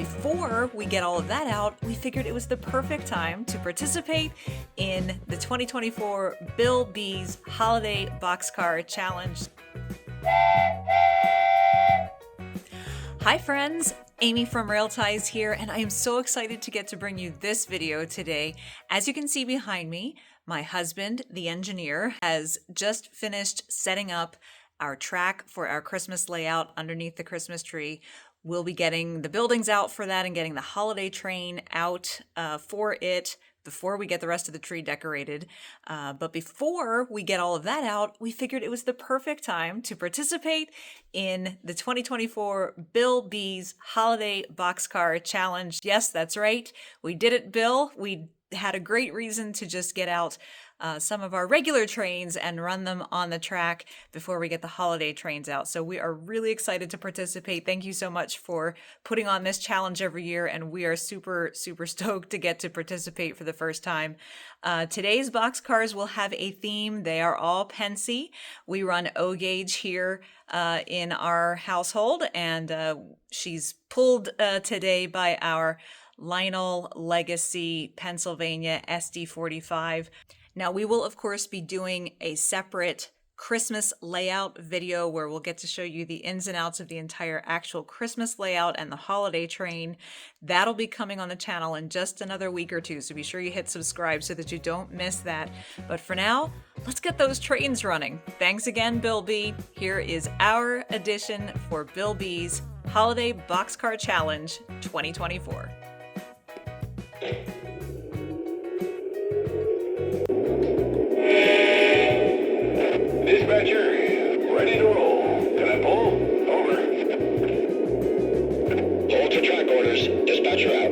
before we get all of that out, we figured it was the perfect time to participate in the 2024 Bill B's Holiday Boxcar Challenge. Hi friends, Amy from Rail Ties here, and I am so excited to get to bring you this video today. As you can see behind me, my husband, the engineer, has just finished setting up our track for our Christmas layout underneath the Christmas tree. We'll be getting the buildings out for that and getting the holiday train out for it before we get the rest of the tree decorated. But before we get all of that out, we figured it was the perfect time to participate in the 2024 Bill B's Holiday Boxcar Challenge. Yes, that's right. We did it, Bill. We had a great reason to just get out some of our regular trains and run them on the track before we get the holiday trains out. So we are really excited to participate. Thank you so much for putting on this challenge every year, and we are super stoked to get to participate for the first time. Today's boxcars will have a theme. They are all Pensy. We run O gauge here in our household, and she's pulled today by our Lionel Legacy Pennsylvania SD45. Now, we will, of course, be doing a separate Christmas layout video where we'll get to show you the ins and outs of the entire actual Christmas layout and the holiday train. That'll be coming on the channel in just another week or two, so be sure you hit subscribe so that you don't miss that. But for now, let's get those trains running. Thanks again, Bill B. Here is our edition for Bill B's Holiday Boxcar Challenge 2024. Dispatcher, ready to roll. Can I pull? Over. Hold to track orders. Dispatcher out.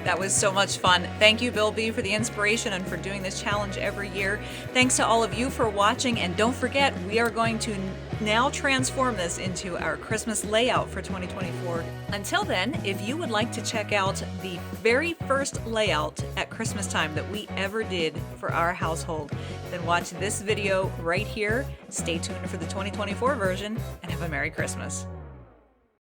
That was so much fun. Thank you, Bill B, for the inspiration and for doing this challenge every year. Thanks to all of you for watching, and don't forget, we are going to now transform this into our Christmas layout for 2024. Until then, if you would like to check out the very first layout at Christmas time that we ever did for our household, then watch this video right here. Stay tuned for the 2024 version, and have a Merry Christmas.